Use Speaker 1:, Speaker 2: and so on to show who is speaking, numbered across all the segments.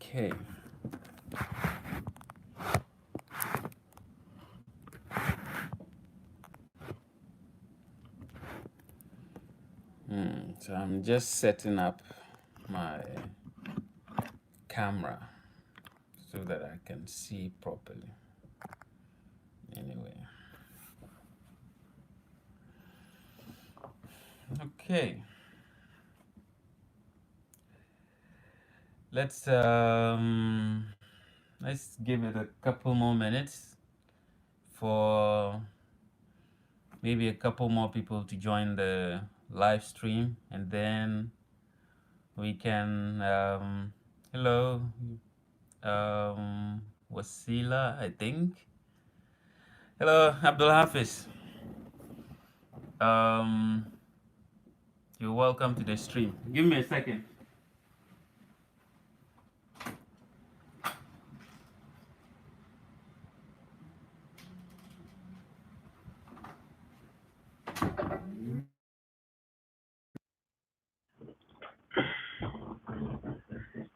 Speaker 1: Okay. So I'm just setting up my camera so that I can see properly. Anyway. Okay. Let's let's give it a couple more minutes for maybe a couple more people to join the live stream, and then we can hello, Wasila, I think. Hello, Abdul Hafiz. um you're welcome to the stream. Give me a second.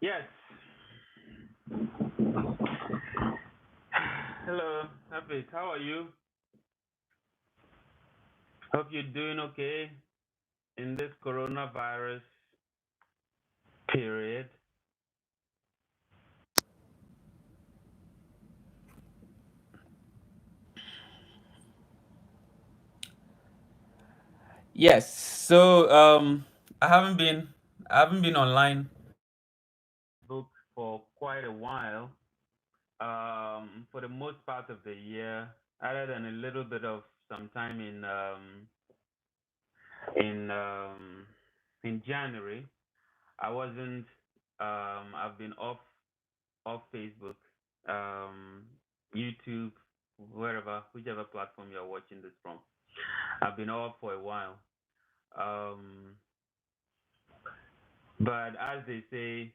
Speaker 1: Yes. Hello, Hafiz, how are you? Hope you're doing okay in this coronavirus period. Yes. So I haven't been online book for quite a while. For the most part of the year, other than a little bit of some time in um in January, I wasn't. I've been off Facebook, um, YouTube, wherever, whichever platform you're watching this from. I've been off for a while. Um, but as they say,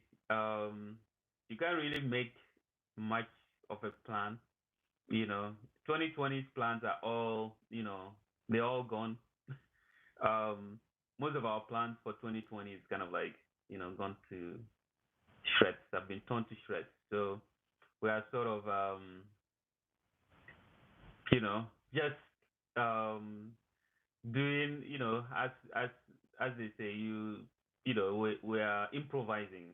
Speaker 1: you can't really make much of a plan. You know, 2020's plans are all, they're all gone. Most of our plans for 2020 is kind of like, gone to shreds, have been torn to shreds. So we are sort of, just um, doing, as they say, we are improvising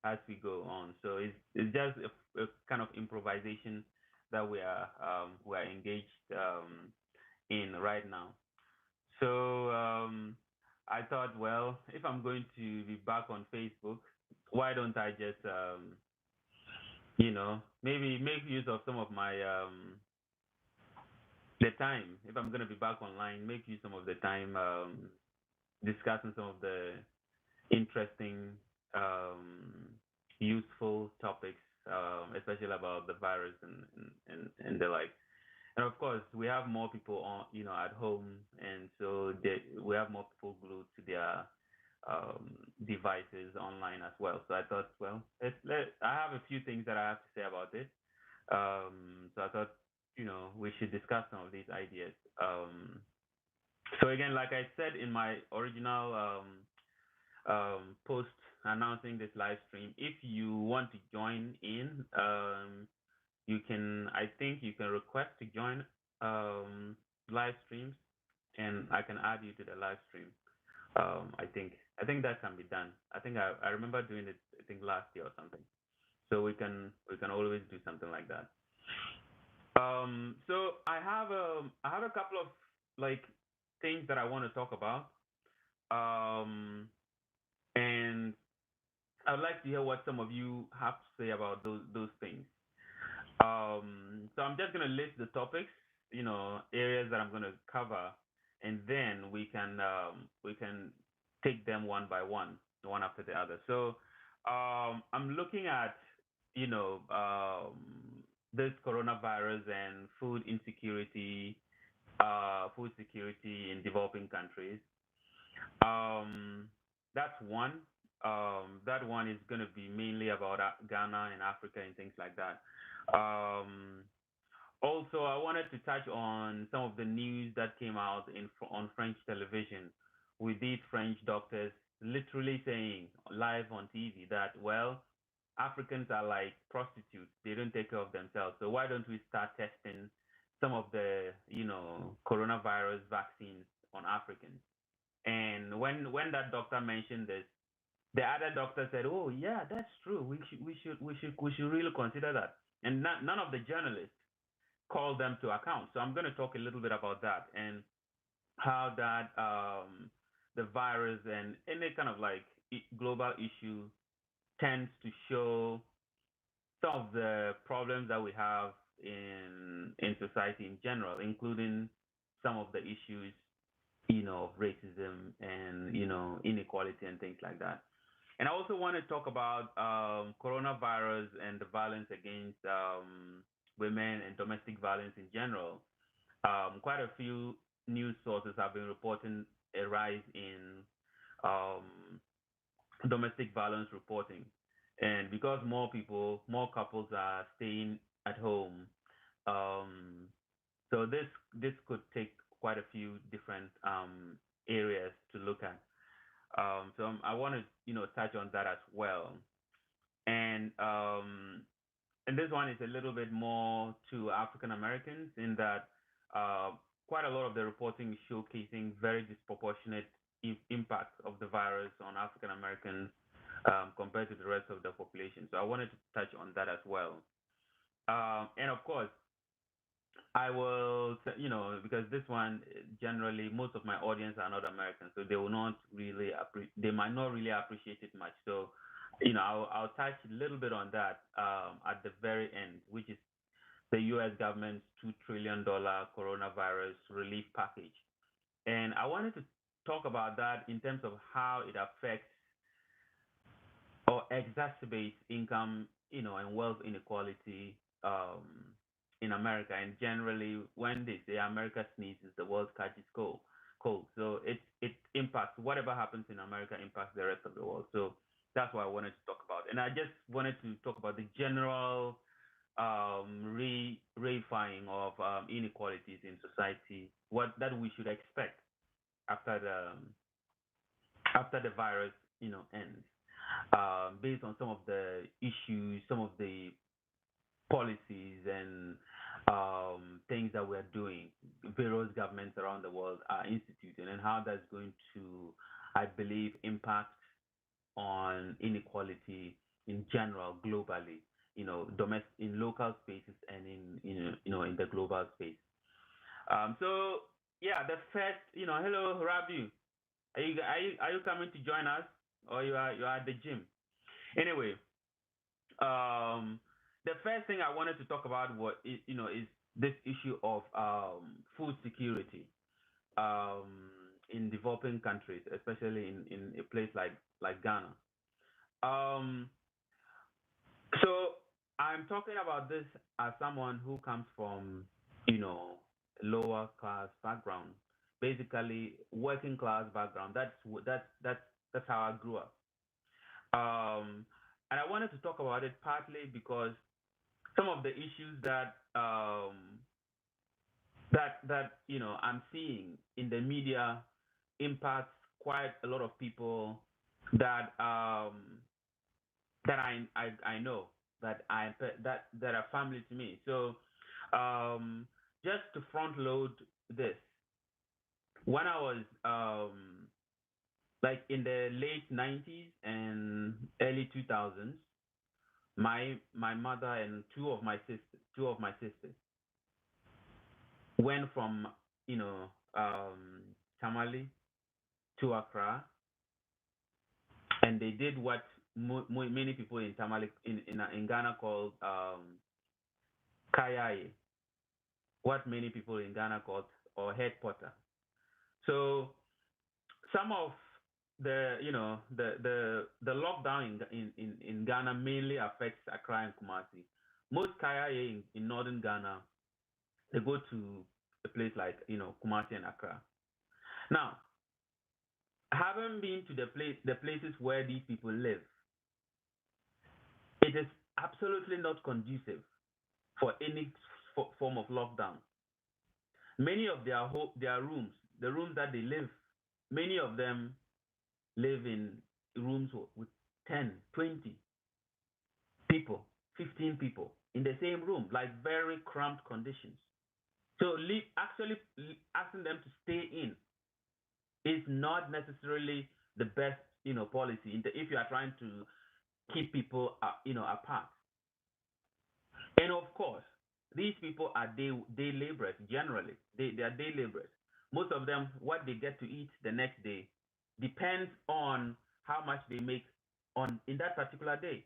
Speaker 1: as we go on. So it's just a kind of improvisation that we are engaged in right now. So I thought, well, if I'm going to be back on Facebook, why don't I just maybe make use of some of my the time. If I'm gonna be back online, make use some of the time discussing some of the interesting, useful topics, especially about the virus and the like. And of course, we have more people on, at home, and so we have more people glued to their devices online as well. So I thought, well, I have a few things that I have to say about it. So I thought, we should discuss some of these ideas. So again, like I said in my original post announcing this live stream, if you want to join in, you can. I think you can request to join live streams, and I can add you to the live stream. I think that can be done. I remember doing it. I think last year or something. So we can always do something like that. So I have a couple of like things that I want to talk about. And I'd like to hear what some of you have to say about those things. So I'm just gonna list the topics, areas that I'm gonna cover, and then we can take them one by one after the other. So I'm looking at you know this coronavirus and food security in developing countries. Um, that's one. That one is going to be mainly about Ghana and Africa and things like that. Um, Also, I wanted to touch on some of the news that came out on French television with these French doctors literally saying live on TV that, well, Africans are like prostitutes. They don't take care of themselves. So why don't we start testing some of the, coronavirus vaccines on Africans? And when that doctor mentioned this, the other doctor said, "Oh yeah, that's true. We should really consider that." And none of the journalists called them to account. So I'm going to talk a little bit about that and how that the virus and any kind of like global issue tends to show some of the problems that we have in society in general, including some of the issues, of racism and inequality and things like that. And I also want to talk about coronavirus and the violence against women and domestic violence in general. Quite a few news sources have been reporting a rise in um, domestic violence reporting. And because more couples are staying at home, um, so this could take quite a few different areas to look at. So I want to touch on that as well. And this one is a little bit more to African Americans in that uh, quite a lot of the reporting is showcasing very disproportionate impacts of the virus on African Americans compared to the rest of the population. So I wanted to touch on that as well. And of course, I will, because this one generally most of my audience are not American, so they will not really they might not really appreciate it much. So, I'll touch a little bit on that at the very end, which is the U.S. government's $2 trillion coronavirus relief package. And I wanted to talk about that in terms of how it affects or exacerbates income, and wealth inequality in America. And generally, when they say America sneezes, the world catches cold. So it impacts whatever happens in America impacts the rest of the world. So that's what I wanted to talk about. And I just wanted to talk about the general reifying of inequalities in society, what that we should expect after the virus, ends, based on some of the issues, some of the policies and things that we're doing, various governments around the world are instituting, and how that's going to, I believe, impact on inequality in general globally, domestic in local spaces and in the global space. So yeah, the first, hello Rabu, are you coming to join us, or you are at the gym? Anyway, um, the first thing I wanted to talk about is this issue of food security in developing countries, especially in a place like Ghana. Um, so I'm talking about this as someone who comes from, lower class background, basically working class background. That's how I grew up. Um, and I wanted to talk about it partly because some of the issues that I'm seeing in the media impacts quite a lot of people that that I know that are family to me. So um, just to front load this, when I was like in the late 90s and early 2000s, my mother and two of my sisters went from Tamale to Accra, and they did what many people in Tamale in Ghana called kayaye, what many people in Ghana called or head potter. So some of the lockdown in Ghana mainly affects Accra and Kumasi. Most kayaye in northern Ghana, they go to a place like Kumasi and Accra. Now, having been to the places where these people live, it is absolutely not conducive for any form of lockdown. Many of their rooms, the rooms that they live, many of them live in rooms with 10, 20. people, 15 people in the same room, like very cramped conditions. So actually asking them to stay in is not necessarily the best, policy if you are trying to keep people, apart. And of course, these people are day laborers generally. They are day laborers. Most of them, what they get to eat the next day depends on how much they make on in that particular day.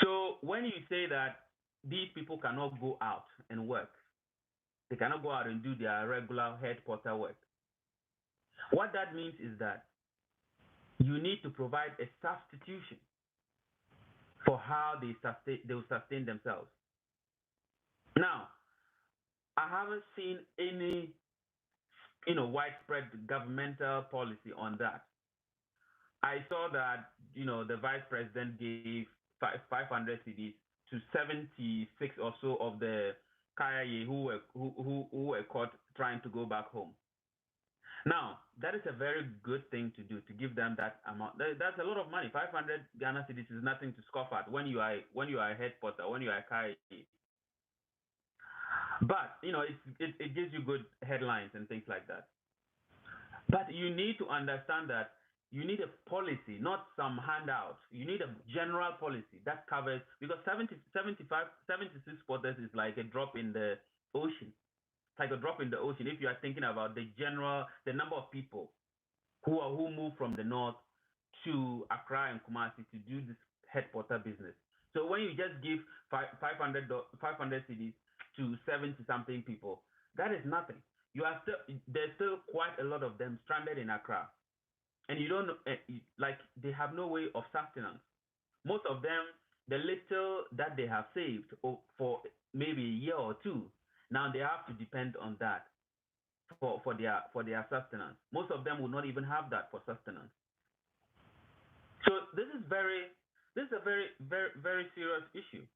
Speaker 1: So when you say that these people cannot go out and work, they cannot go out and do their regular head porter work. What that means is that you need to provide a substitution for how they will sustain themselves. Now, I haven't seen any widespread governmental policy on that. I saw that the vice president gave 500 CDs to 76 or so of the Kayaye who were caught trying to go back home. Now, that is a very good thing to do, to give them that amount. That's a lot of money. 500 Ghana cedis is nothing to scoff at when you are a head porter, when you are a Kayaye. But it gives you good headlines and things like that. But you need to understand that you need a policy, not some handout. You need a general policy that covers, because 76 porters is like a drop in the ocean. It's like a drop in the ocean if you are thinking about the number of people who move from the north to Accra and Kumasi to do this head porter business. So when you just give 500 CDs to 70 something people, that is nothing. There's still quite a lot of them stranded in Accra, and you don't they have no way of sustenance. Most of them, the little that they have saved for maybe a year or two, now they have to depend on that for their sustenance. Most of them will not even have that for sustenance. So this is a very very very serious issue.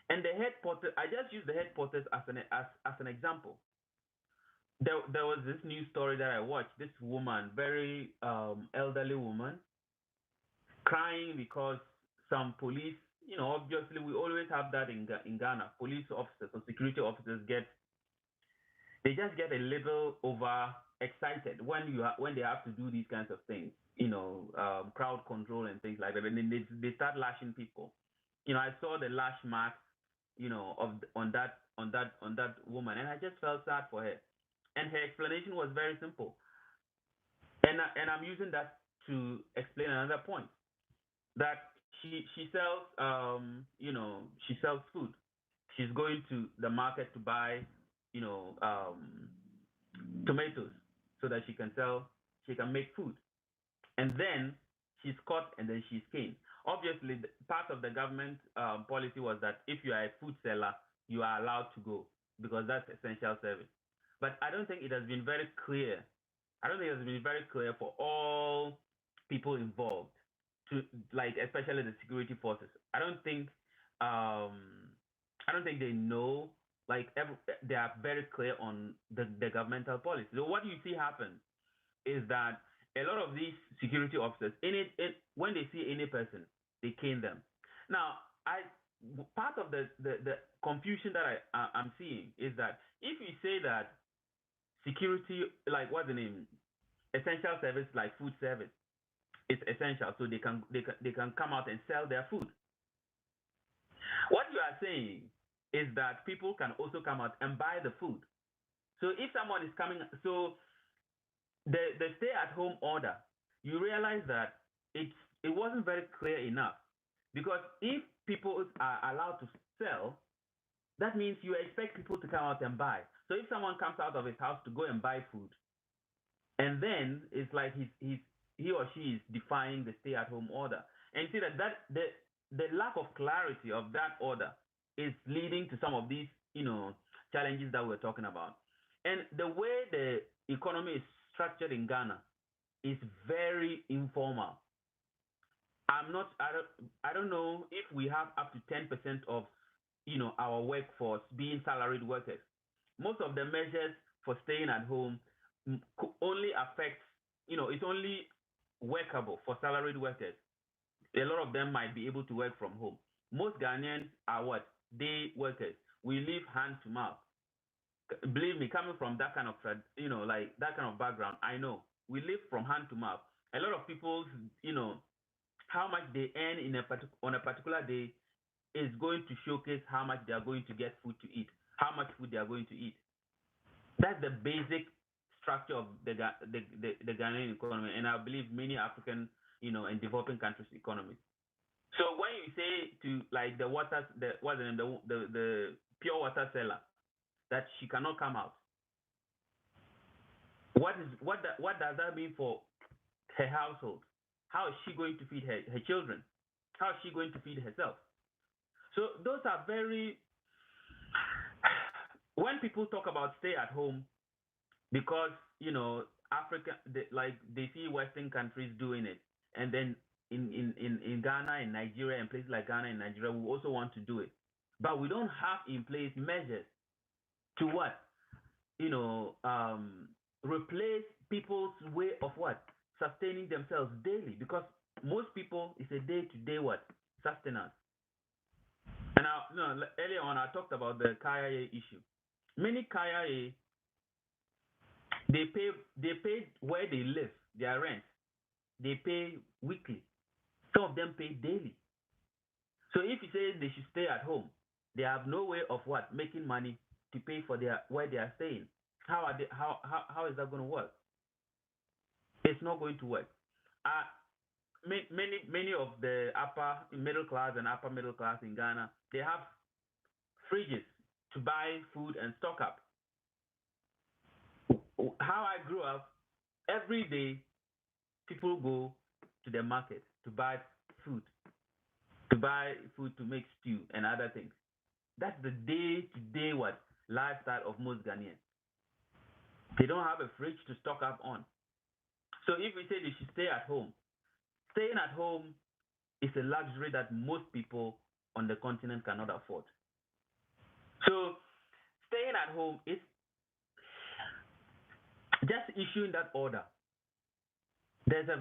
Speaker 1: And the head porter, I just use the head porters as an example. There was this news story that I watched. This woman, very elderly woman, crying because some police, obviously we always have that in Ghana. Police officers or security officers they just get a little over excited when they have to do these kinds of things, crowd control and things like that, and then they start lashing people. I saw the lash marks, on that woman, and I just felt sad for her. And her explanation was very simple. And I'm using that to explain another point, that she sells she sells food. She's going to the market to buy tomatoes so that she can make food. And then she's caught and then she's caned. Obviously, part of the government policy was that if you are a food seller, you are allowed to go because that's essential service. But I don't think it has been very clear. I don't think it has been very clear for all people involved, to especially the security forces. I don't think they know, they are very clear on the governmental policy. So what you see happen is that a lot of these security officers, when they see any person, they cane them. Now, part of the confusion that I'm seeing is that if you say that security, what's the name, essential service like food service, is essential, so they can come out and sell their food. What you are saying is that people can also come out and buy the food. So if someone is coming, so the stay-at-home order, you realize that it wasn't very clear enough, because if people are allowed to sell, that means you expect people to come out and buy. So if someone comes out of his house to go and buy food, and then it's like he or she is defying the stay-at-home order, and see that the lack of clarity of that order is leading to some of these challenges that we're talking about. And the way the economy is structured in Ghana is very informal. I don't know if we have up to 10% of our workforce being salaried workers. Most of the measures for staying at home only affects, it's only workable for salaried workers. A lot of them might be able to work from home. most Ghanaians are what? Day workers. We live hand to mouth. Believe me, coming from that kind of like that kind of background, I know we live from hand to mouth. A lot of people, how much they earn on a particular day is going to showcase how much they are going to get food to eat, how much food they are going to eat. That's the basic structure of the Ghanaian economy, and I believe many African, and developing countries' economies. So when you say to like the water, the pure water seller that she cannot come out, what does that mean for her household? How is she going to feed her children? How is she going to feed herself? So those are very when people talk about stay at home, because Africa, they see Western countries doing it, and then in Ghana and Nigeria and places like Ghana and Nigeria, we also want to do it, but we don't have in place measures to what replace people's way of what sustaining themselves daily, because most people is a day-to-day what sustenance. And earlier on I talked about the Kaya issue. Many Kaya they pay where they live, their rent. They pay weekly. Some of them pay daily. So if you say they should stay at home, they have no way of what making money to pay for where they are staying. How is that going to work? It's not going to work. Many of the upper middle class and upper middle class in Ghana, they have fridges to buy food and stock up. How I grew up, every day people go to the market to buy food, to make stew and other things. That's the day-to-day what lifestyle of most Ghanaians. They don't have a fridge to stock up on. So if we say they should stay at home, staying at home is a luxury that most people on the continent cannot afford. So staying at home is just issuing that order. There's a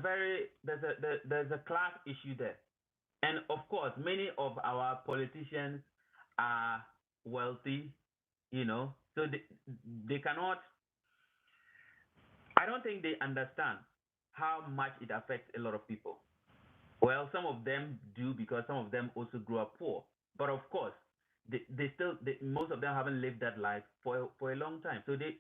Speaker 1: class issue there. And of course, many of our politicians are wealthy, so they cannot, I don't think they understand how much it affects a lot of people. Well, some of them do, because some of them also grew up poor. But of course, most of them haven't lived that life for a long time. So they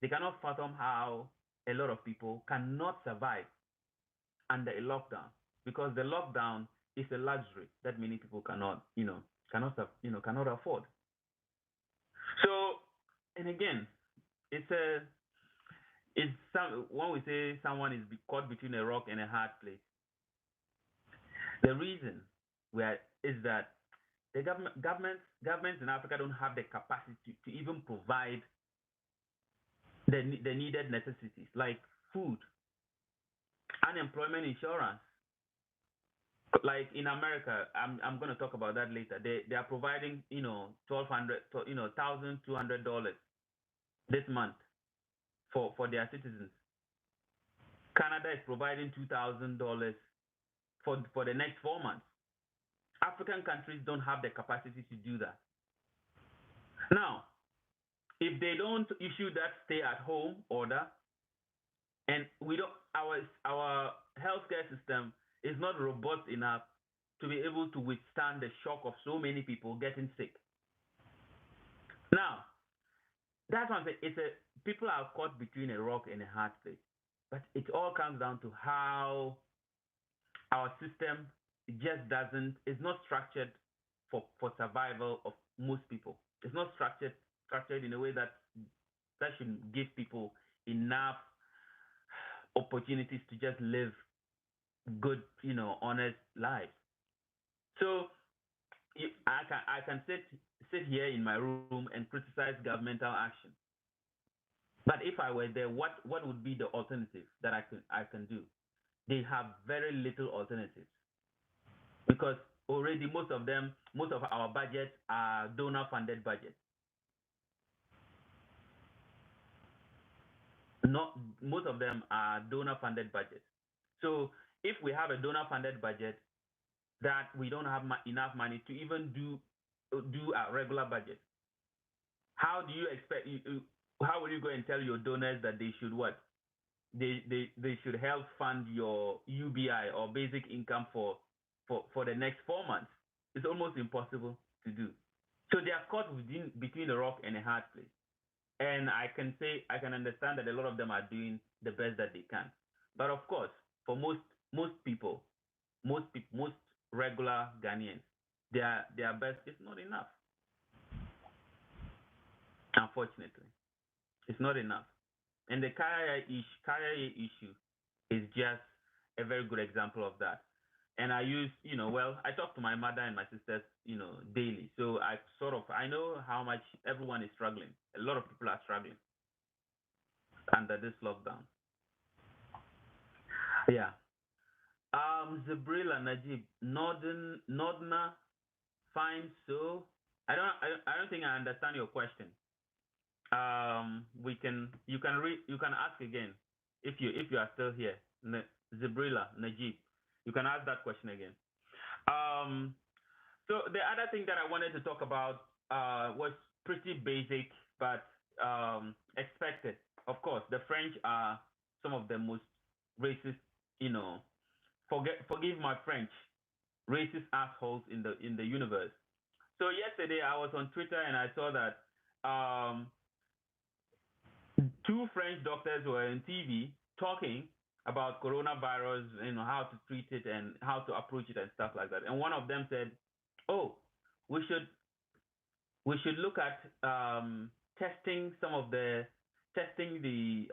Speaker 1: cannot fathom how a lot of people cannot survive under a lockdown, because the lockdown is a luxury that many people cannot afford. So, and again, when we say someone is caught between a rock and a hard place, the reason is that the governments in Africa don't have the capacity to even provide the needed necessities like food, unemployment insurance. Like in America, I'm going to talk about that later. They are providing $1,200 this month for their citizens. Canada is providing $2,000 for the next 4 months. African countries don't have the capacity to do that. Now, if they don't issue that stay-at-home order, and our healthcare system is not robust enough to be able to withstand the shock of so many people getting sick. Now, that's what I'm saying. People are caught between a rock and a hard place. But it all comes down to how our system it's not structured for survival of most people. It's not structured in a way that should give people enough opportunities to just live good, honest lives. So I can sit here in my room and criticize governmental action. But if I were there, what would be the alternative that I can do? They have very little alternatives, because already most of our budgets are donor-funded budgets. Most of them are donor-funded budgets. So if we have a donor-funded budget, that we don't have enough money to even do a regular budget. How do you expect? How will you go and tell your donors that they should what? They should help fund your UBI or basic income for the next 4 months. It's almost impossible to do. So they are caught between a rock and a hard place. And I can understand that a lot of them are doing the best that they can. But of course, for most people, most regular Ghanaians, their best is not enough. Unfortunately, it's not enough. And the career issue is just a very good example of that. And I use, well, I talk to my mother and my sisters, daily. So I know how much everyone is struggling. A lot of people are struggling under this lockdown. Yeah. Zabrila Najib, Nordna, fine. So I don't think I understand your question. You can ask again if you are still here. Zabrila Najib, you can ask that question again. Um, so the other thing that I wanted to talk about was pretty basic but expected. Of course, the French are some of the most racist, you know, forgive my French, racist assholes in the universe. So yesterday I was on Twitter and I saw that two French doctors were on TV talking about coronavirus, how to treat it and how to approach it and stuff like that. And one of them said, "Oh, we should look at testing some of the testing the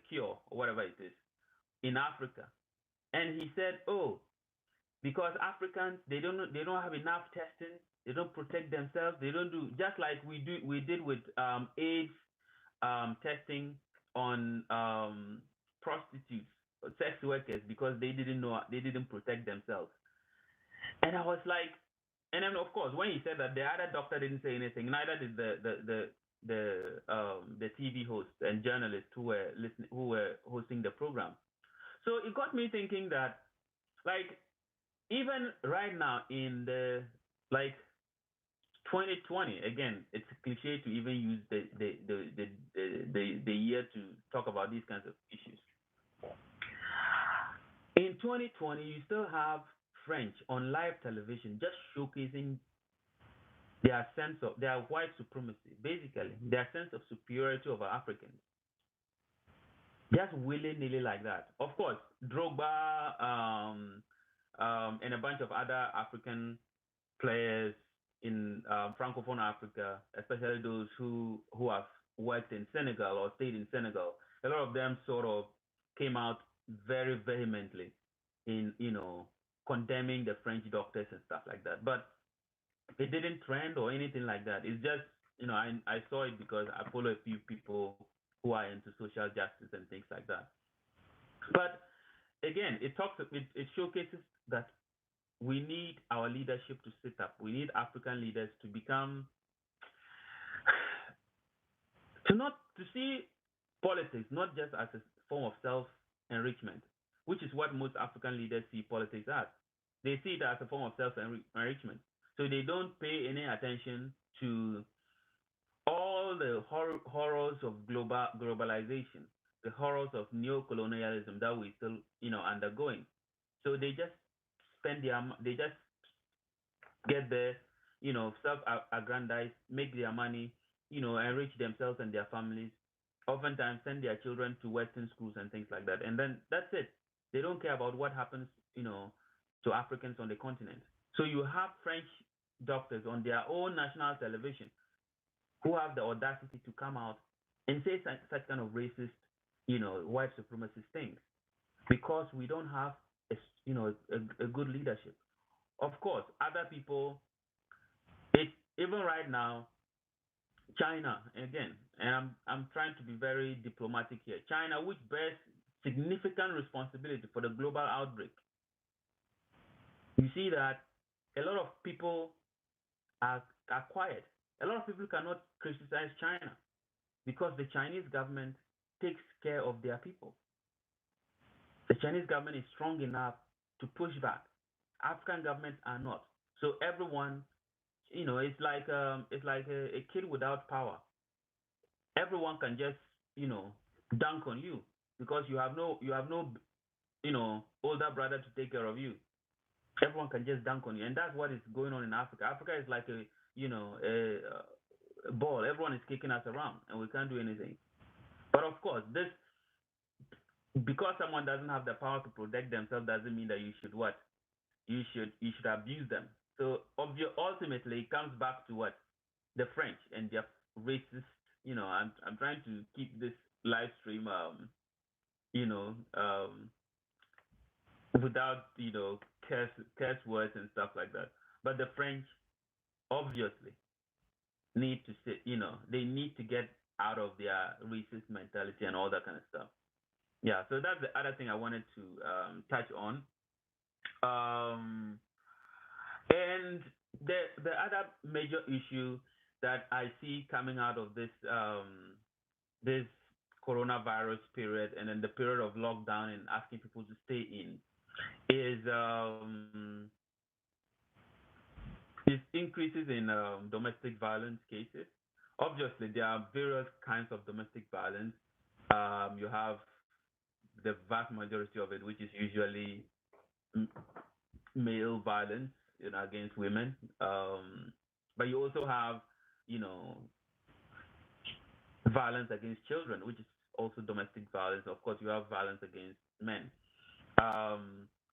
Speaker 1: cure or whatever it is in Africa." And he said, "Oh, because Africans they don't have enough testing, they don't protect themselves, they don't do just like we did with AIDS testing on prostitutes, sex workers because they didn't protect themselves." And I was like, and then of course when he said that, the other doctor didn't say anything, neither did the TV host and journalists who were hosting the program. So it got me thinking that, like, even right now in the like 2020, again, it's a cliche to even use the year to talk about these kinds of issues. In 2020, you still have French on live television just showcasing their white supremacy, basically their sense of superiority over Africans, just willy nilly like that. Of course, Drogba, and a bunch of other African players in Francophone Africa, especially those who have worked in Senegal or stayed in Senegal. A lot of them sort of came out very vehemently in condemning the French doctors and stuff like that. But it didn't trend or anything like that. It's just I saw it because I follow a few people who are into social justice and things like that. But again, it showcases that we need our leadership to sit up. We need African leaders to become to see politics not just as a form of self enrichment, which is what most African leaders see politics as. They see it as a form of self enrichment. So they don't pay any attention to all the horrors of globalization, the horrors of neo-colonialism that we still undergoing. So they just they just get there, self-aggrandize, make their money, enrich themselves and their families. Oftentimes send their children to Western schools and things like that, and then that's it. They don't care about what happens, to Africans on the continent. So you have French doctors on their own national television who have the audacity to come out and say such kind of racist, white supremacist things, because we don't have a good leadership. Of course, other people. Even right now, China again, and I'm trying to be very diplomatic here. China, which bears significant responsibility for the global outbreak. You see that a lot of people are quiet. A lot of people cannot criticize China because the Chinese government takes care of their people. The Chinese government is strong enough to push back. African governments are not. So everyone, it's like a kid without power. Everyone can just, you know, dunk on you because you have no older brother to take care of you. Everyone can just dunk on you, and that's what is going on in Africa. Africa is like a ball. Everyone is kicking us around, and we can't do anything. But of course, this because someone doesn't have the power to protect themselves doesn't mean that you should what you should abuse them. So ultimately, it comes back to what the French and their racist. I'm trying to keep this live stream you know um without curse words and stuff like that. But the French obviously need to sit. They need to get out of their racist mentality and all that kind of stuff. Yeah, so that's the other thing I wanted to touch on. Um, and the other major issue that I see coming out of this coronavirus period and then the period of lockdown and asking people to stay in is increases in domestic violence cases. Obviously, there are various kinds of domestic violence. You have the vast majority of it, which is usually male violence, against women. But you also have, you know, violence against children, which is also domestic violence. Of course, you have violence against men.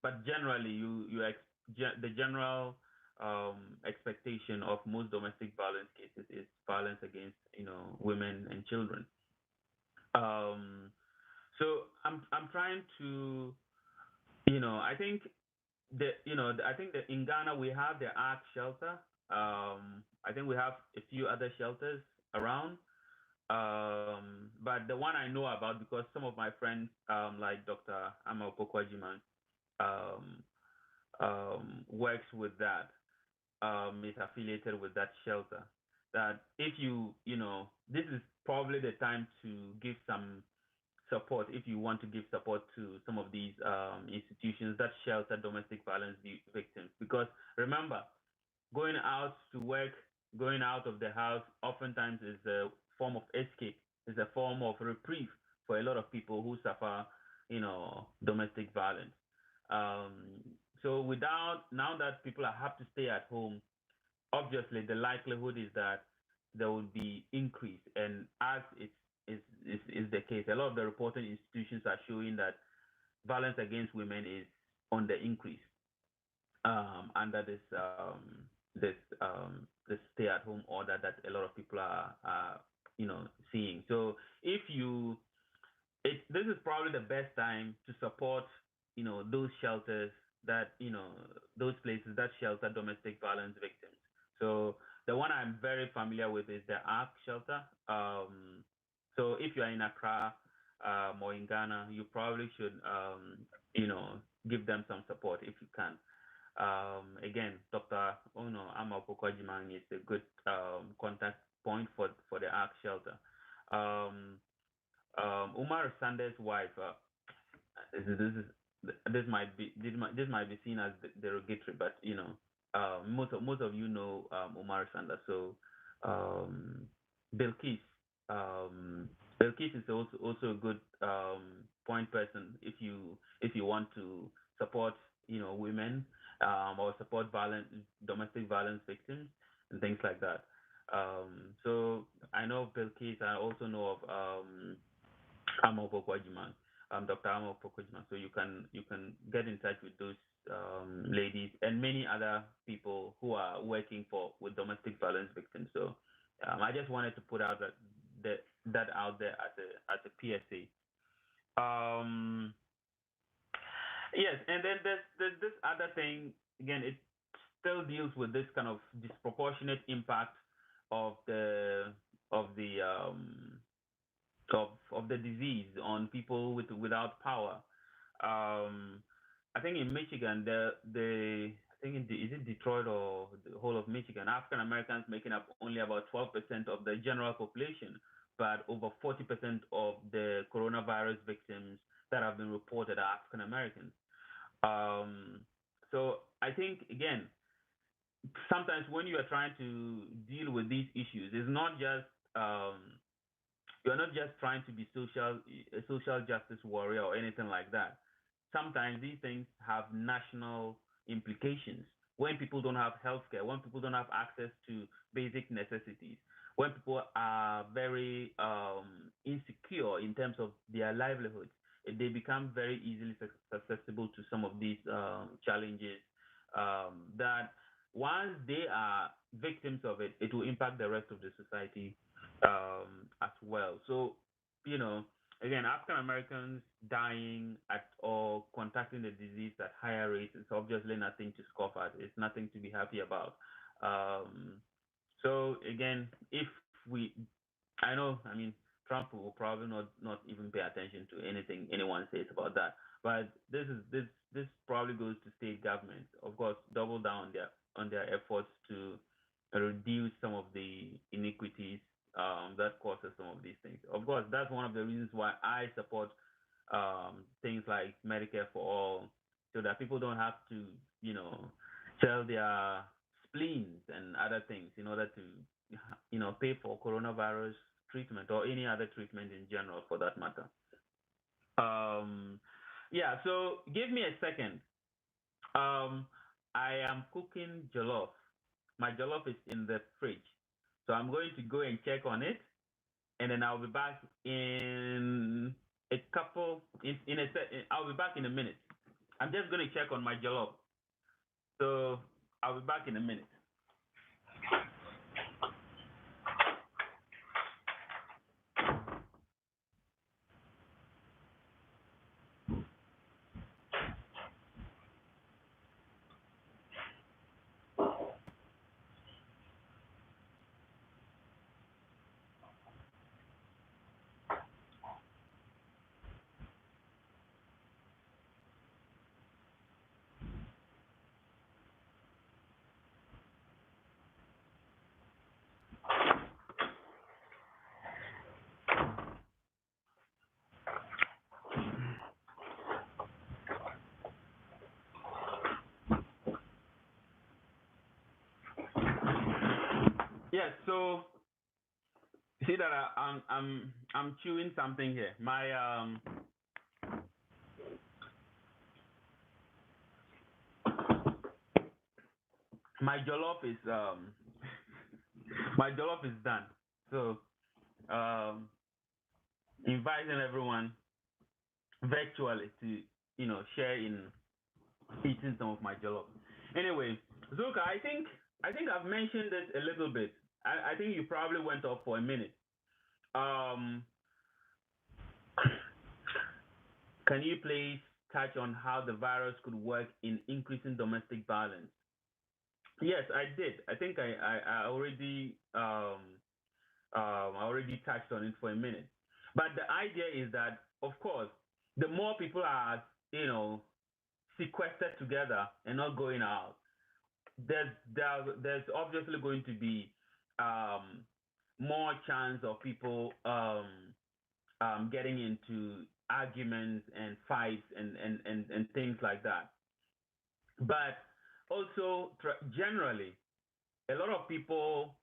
Speaker 1: But generally, the general expectation of most domestic violence cases is violence against women and children. Um, so I'm trying to I think I think that in Ghana we have the Ark shelter. I think we have a few other shelters around. But the one I know about because some of my friends, like Dr. Amal Pokwajiman, um, works with that, is affiliated with that shelter. That if this is probably the time to give some support if you want to give support to some of these institutions that shelter domestic violence victims. Because remember, going out to work, going out of the house, oftentimes is a form of escape, is a form of reprieve for a lot of people who suffer, domestic violence. Um, so without now that people have to stay at home, obviously the likelihood is that there will be increase, and as is the case, a lot of the reporting institutions are showing that violence against women is on the increase under this stay-at-home order that a lot of people are seeing. So if you this is probably the best time to support those shelters that those places that shelter domestic violence victims. So the one I'm very familiar with is the Ark shelter. So if you are in Accra or in Ghana, you probably should you know give them some support if you can. Again, Dr. Amal Pokwajiman is a good contact point for the Ark shelter. Um, Umar Sanders' wife. This might be seen as derogatory, but most of you know Umar Sanders. So um, Bilkis, um, Bilkis is also a good point person if you want to support women or support domestic violence victims and things like that. So I know Bilkis. I also know of Amo Pokwajiman, Dr. Amo Pokwajiman. So you can get in touch with those ladies and many other people who are working with domestic violence victims. So I just wanted to put out that out there as a PSA. Um, yes, and then there's this other thing again. It still deals with this kind of disproportionate impact of the disease on people without power. Um, I think in Michigan, I think is it Detroit or the whole of Michigan, African Americans making up only about 12% of the general population, but over 40% of the coronavirus victims that have been reported are African Americans. Um, so I think again, sometimes when you are trying to deal with these issues, it's not just you're not just trying to be a social justice warrior or anything like that. Sometimes these things have national implications. When people don't have healthcare, when people don't have access to basic necessities, when people are very insecure in terms of their livelihoods, they become very easily susceptible to some of these challenges. That once they are victims of it, it will impact the rest of the society as well. So, you know, again, African Americans dying at or contracting the disease at higher rates is obviously nothing to scoff at. It's nothing to be happy about. Um, so again, if we, I know, I mean, Trump will probably not even pay attention to anything anyone says about that. But this probably goes to state governments. Of course, double down on their efforts to reduce some of the inequities that causes some of these things. Of course, that's one of the reasons why I support things like Medicare for all, so that people don't have to, you know, sell their spleens and other things in order to, pay for coronavirus treatment or any other treatment in general for that matter. Um, yeah, so give me a second. Um, I am cooking jollof. My jollof is in the fridge. So I'm going to go and check on it, and then I'll be back in a couple in a set. I'll be back in a minute. I'm just going to check on my jollof. So I'll be back in a minute. Yes. So see that I'm chewing something here. My jollof is my jollof is done. So um, inviting everyone virtually to share in eating some of my jollof. Anyway, Zuka, I think I've mentioned this a little bit. I think you probably went off for a minute. Um, can you please touch on how the virus could work in increasing domestic violence? Yes, I did. I think I already I already touched on it for a minute. But the idea is that, of course, the more people are, sequestered together and not going out, there's obviously going to be um, more chance of people getting into arguments and fights and things like that. But also, generally, a lot of people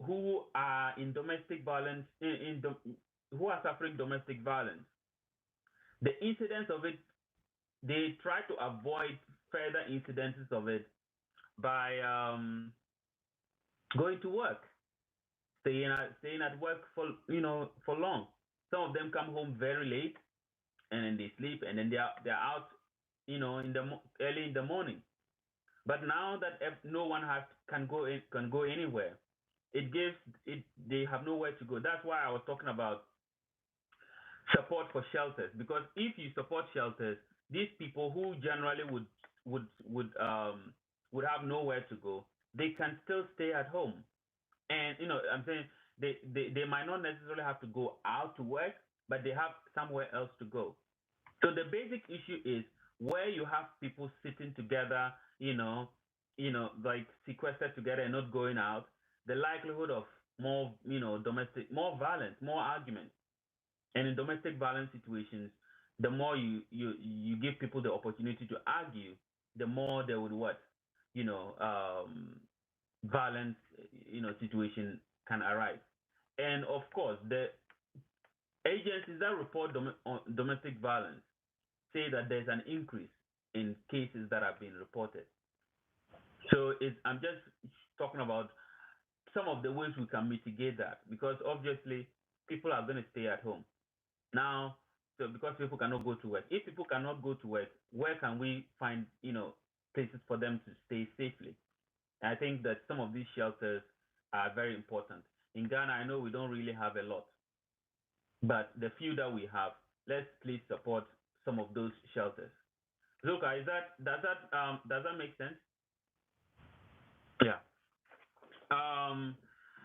Speaker 1: who are in domestic violence, who are suffering domestic violence, the incidence of it, they try to avoid further incidences of it by going to work, staying at work for long. Some of them come home very late and then they sleep and then they're out, in the early in the morning. But now that no one can go anywhere, it gives it they have nowhere to go. That's why I was talking about support for shelters, because if you support shelters, these people who generally would would um would have nowhere to go, they can still stay at home. And I'm saying they might not necessarily have to go out to work, but they have somewhere else to go. So the basic issue is where you have people sitting together, like sequestered together and not going out, the likelihood of more, more violence, more arguments. And in domestic violence situations, the more you give people the opportunity to argue, the more they would what, you know, violent, situation can arise. And of course, the agencies that report on domestic violence say that there's an increase in cases that have been reported. So I'm just talking about some of the ways we can mitigate that, because obviously people are going to stay at home now. So because people cannot go to work, if people cannot go to work, where can we find places for them to stay safely? And I think that some of these shelters are very important. In Ghana, I know we don't really have a lot, but the few that we have, let's please support some of those shelters. Luca, does that make sense? Yeah.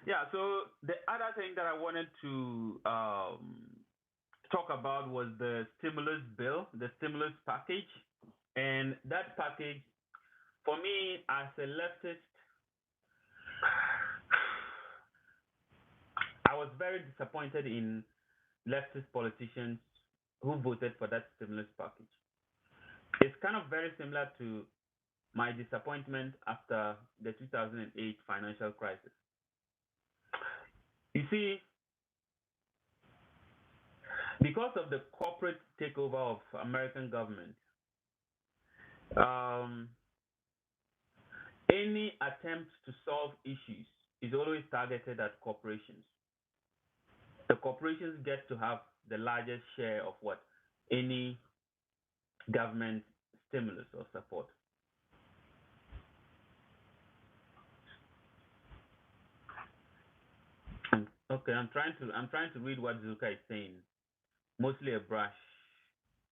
Speaker 1: Yeah. So the other thing that I wanted to talk about was the stimulus bill, the stimulus package, and that package, for me as a leftist, I was very disappointed in leftist politicians who voted for that stimulus package. It's kind of very similar to my disappointment after the 2008 financial crisis. You see, because of the corporate takeover of American government, any attempt to solve issues is always targeted at corporations. The corporations get to have the largest share of what any government stimulus or support. Okay, I'm trying to read what Zuka is saying. Mostly a brush.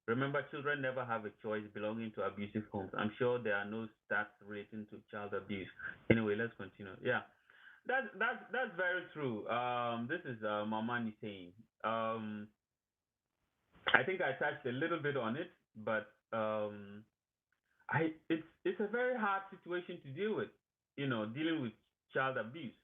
Speaker 1: Remember, children never have a choice belonging to abusive homes. I'm sure there are no stats relating to child abuse. Anyway, let's continue. Yeah, that's very true. This is Mamani saying. I think I touched a little bit on it, but it's a very hard situation to deal with. Dealing with child abuse.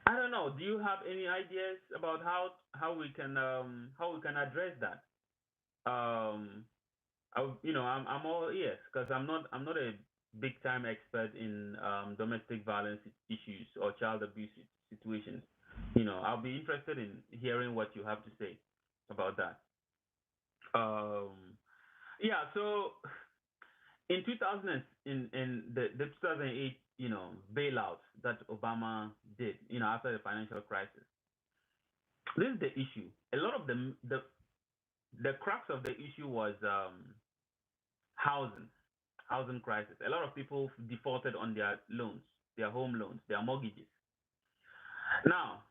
Speaker 1: I don't know. Do you have any ideas about how we can address that? Um, I'm all ears because I'm not a big time expert in domestic violence issues or child abuse situations. I'll be interested in hearing what you have to say about that. Yeah. So in 2000, in the 2008, bailout that Obama did, after the financial crisis. This is the issue. A lot of the crux of the issue was housing, housing crisis. A lot of people defaulted on their loans, their home loans, their mortgages. Now,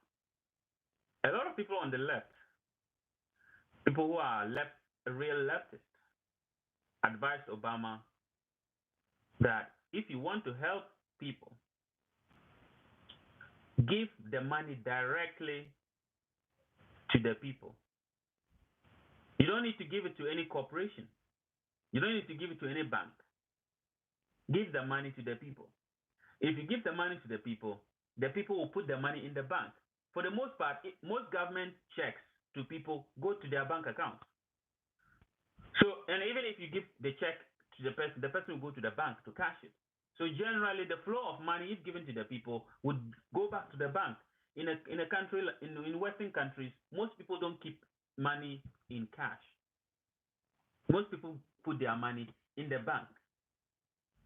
Speaker 1: a lot of people on the left, people who are real leftists, advised Obama that if you want to help people, give the money directly to the people. You don't need to give it to any corporation. You don't need to give it to any bank. Give the money to the people. If you give the money to the people will put the money in the bank. For the most part, most government checks to people go to their bank account. So, and even if you give the check to the person will go to the bank to cash it. So generally, the flow of money, if given to the people, would go back to the bank. In a country in Western countries, most people don't keep money in cash. Most people put their money in the bank.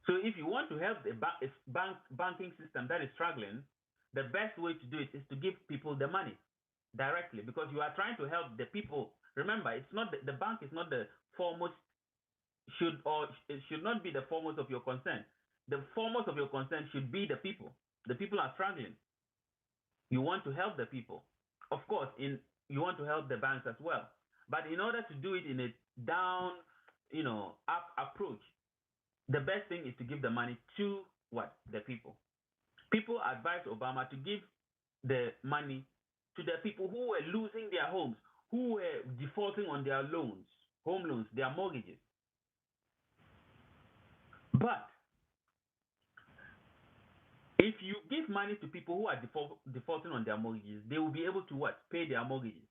Speaker 1: So if you want to help a banking system that is struggling, the best way to do it is to give people the money directly, because you are trying to help the people. Remember, it's not the bank is not the foremost it should not be the foremost of your concern. The foremost of your concern should be the people. The people are struggling. You want to help the people. Of course, you want to help the banks as well. But in order to do it in a down, up approach, the best thing is to give the money to what? The people. People advise Obama to give the money to the people who were losing their homes, who were defaulting on their loans, home loans, their mortgages. But if you give money to people who are defaulting on their mortgages, they will be able to what? Pay their mortgages.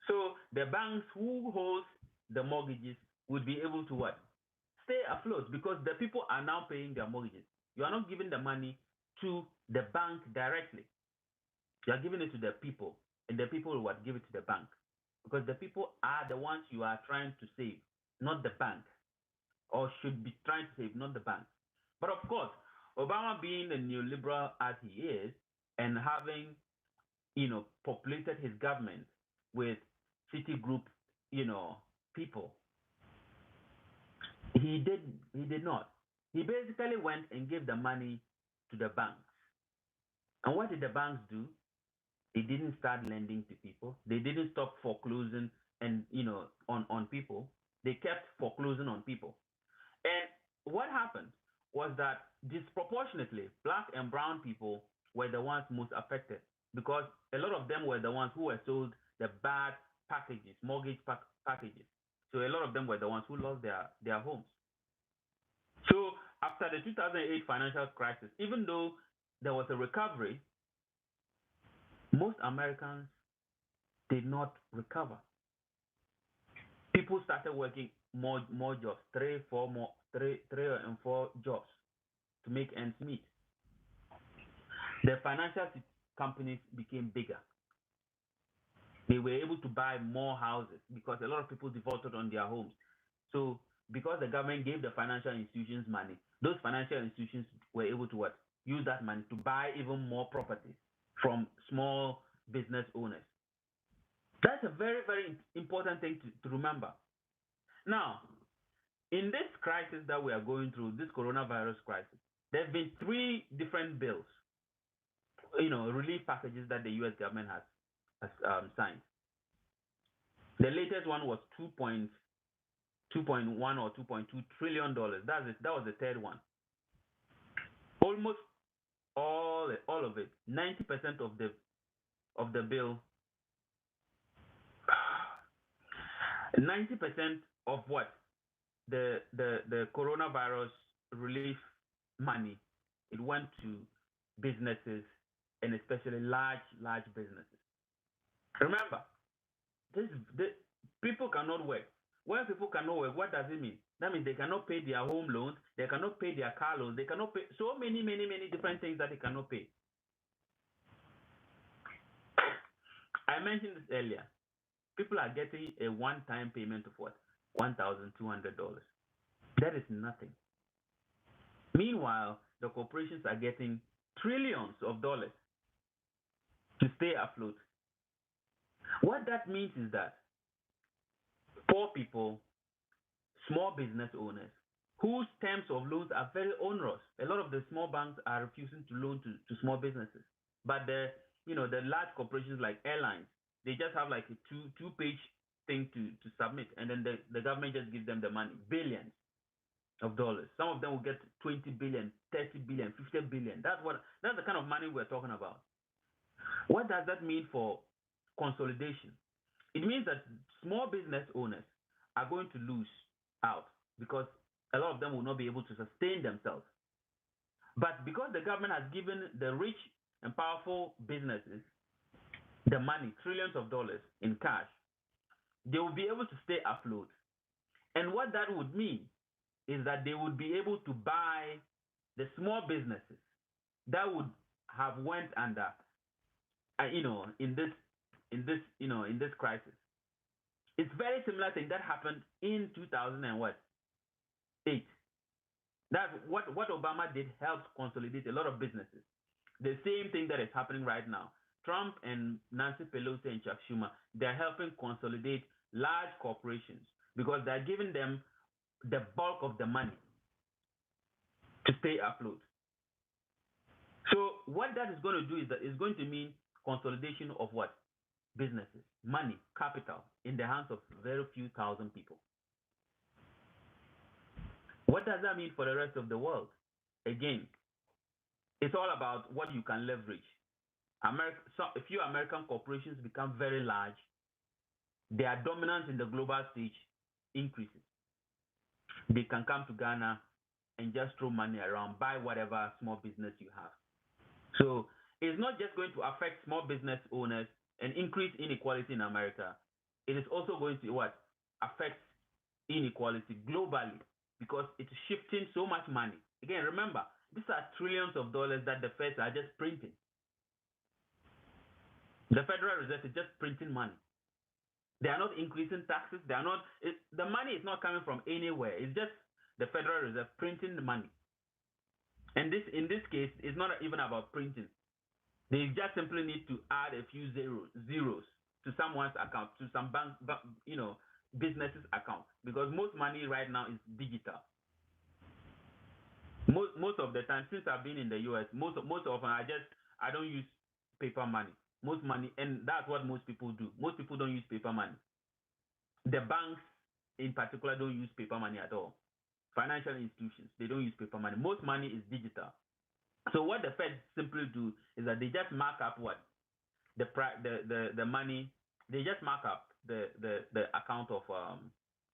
Speaker 1: So the banks who hold the mortgages would be able to what? Stay afloat because the people are now paying their mortgages. You are not giving the money to the bank directly. You are giving it to the people, and the people will what? Give it to the bank. Because the people are the ones you are trying to save, not the bank, or should be trying to save, not the bank. But of course, Obama being a neoliberal as he is, and having populated his government with Citigroup, people, he did not. He basically went and gave the money to the banks. And what did the banks do? They didn't start lending to people. They didn't stop foreclosing and on people. They kept foreclosing on people. And what happened was that disproportionately, black and brown people were the ones most affected because a lot of them were the ones who were sold the bad packages, packages. So a lot of them were the ones who lost their homes. So after the 2008 financial crisis, even though there was a recovery, most Americans did not recover. People started working more jobs, three and four jobs to make ends meet. The financial companies became bigger. They were able to buy more houses because a lot of people defaulted on their homes. So because the government gave the financial institutions money, those financial institutions were able to what? Use that money to buy even more properties from small business owners. That's a very, very important thing to remember. Now, in this crisis that we are going through, this coronavirus crisis, there have been three different bills, relief packages that the U.S. government has signed. The latest one was 2.1 or 2.2 trillion dollars. That was the third one. Almost all of it, 90% of the bill, 90% of what the coronavirus relief money, it went to businesses and especially large businesses. Remember, people cannot work. When people cannot work, what does it mean? That means they cannot pay their home loans, they cannot pay their car loans, they cannot pay so many different things that they cannot pay. I mentioned this earlier. People are getting a one-time payment of what? $1,200. That is nothing. Meanwhile, the corporations are getting trillions of dollars to stay afloat. What that means is that poor people, small business owners, whose terms of loans are very onerous. A lot of the small banks are refusing to loan to small businesses. But the large corporations like airlines, they just have like a two-page thing to submit, and then the government just gives them the money, billions of dollars. Some of them will get 20 billion, 30 billion, 50 billion. That's the kind of money we're talking about. What does that mean for consolidation? It means that small business owners are going to lose out because a lot of them will not be able to sustain themselves. But because the government has given the rich and powerful businesses the money, trillions of dollars in cash, they will be able to stay afloat. And what that would mean is that they would be able to buy the small businesses that would have went under, in this crisis. It's very similar thing that happened in 2008. That's what Obama did helped consolidate a lot of businesses. The same thing that is happening right now. Trump and Nancy Pelosi and Chuck Schumer, they're helping consolidate large corporations because they're giving them the bulk of the money to stay afloat. So what that is going to do is that it's going to mean consolidation of what? Businesses, money, capital in the hands of very few thousand people. What does that mean for the rest of the world? Again, it's all about what you can leverage. A few American corporations become very large. Their dominance in the global stage increases. They can come to Ghana and just throw money around, buy whatever small business you have. So it's not just going to affect small business owners and increase inequality in America. it is also going to what affect inequality globally because it's shifting so much money. Again, remember, these are trillions of dollars that the Feds are just printing. The Federal Reserve is just printing money. They are not increasing taxes. They are not. The money is not coming from anywhere. It's just the Federal Reserve printing the money. And this, in this case, is not even about printing. They just simply need to add a few zeros to someone's account, to some bank, businesses account, because most money right now is digital. Most of the time, since I've been in the US, most often I don't use paper money. Most money, and that's what most people do. Most people don't use paper money. The banks, in particular, don't use paper money at all. Financial institutions, they don't use paper money. Most money is digital. So what the Fed simply do is that they just mark up what the money. They just mark up the account of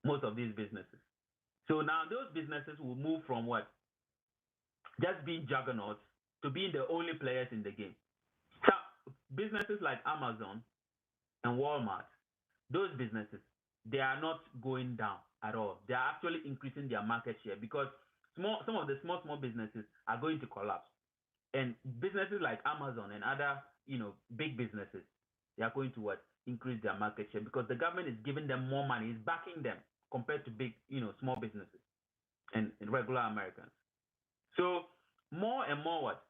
Speaker 1: most of these businesses. So now those businesses will move from what just being juggernauts to being the only players in the game. So businesses like Amazon and Walmart, those businesses, they are not going down at all. They are actually increasing their market share because some of the small businesses are going to collapse. And businesses like Amazon and other, big businesses, they are going to what? Increase their market share because the government is giving them more money, is backing them compared to big, small businesses and regular Americans. So more and more what?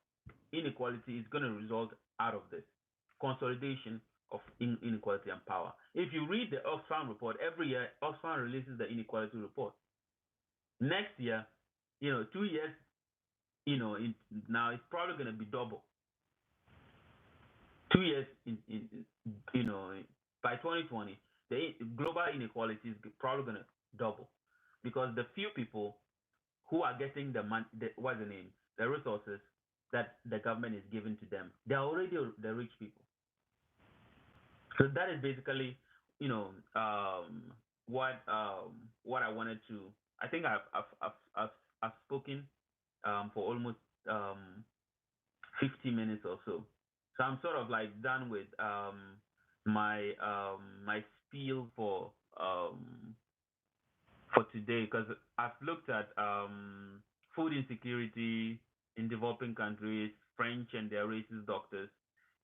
Speaker 1: Inequality is going to result out of this consolidation of inequality and power. If you read the Oxfam report, every year Oxfam releases the inequality report. Next year, 2 years, now it's probably going to be double. 2 years by 2020, the global inequality is probably going to double because the few people who are getting the money, the resources that the government is giving to them, they're already the rich people. So that is basically, what I wanted to. I think I've spoken for almost 50 minutes or so. So I'm sort of like done with my spiel for today because I've looked at food insecurity in developing countries, French and their racist doctors,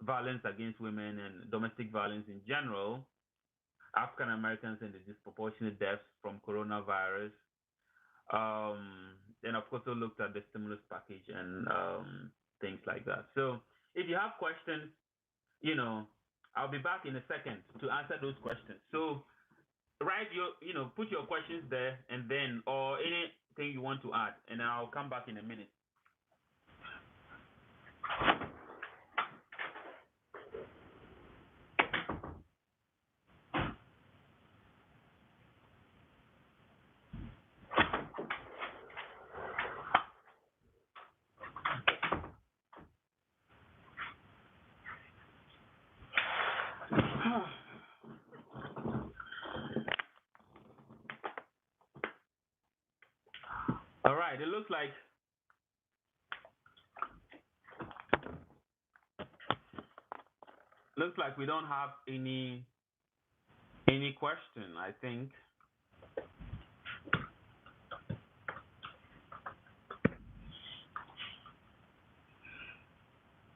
Speaker 1: violence against women and domestic violence in general, African Americans and the disproportionate deaths from coronavirus. Then of course I looked at the stimulus package and things like that. So if you have questions, I'll be back in a second to answer those questions. So put your questions there and then, or anything you want to add, and I'll come back in a minute. All right, it looks like we don't have any question, I think.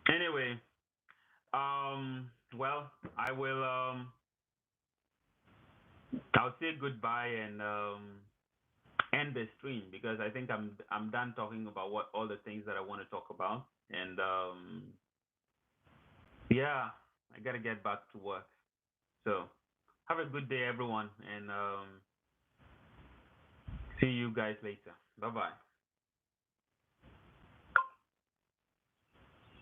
Speaker 1: Anyway, well, I will I'll say goodbye and end the stream because I think I'm done talking about all the things that I want to talk about, and yeah, I gotta get back to work. So have a good day, everyone, and see you guys later. Bye bye.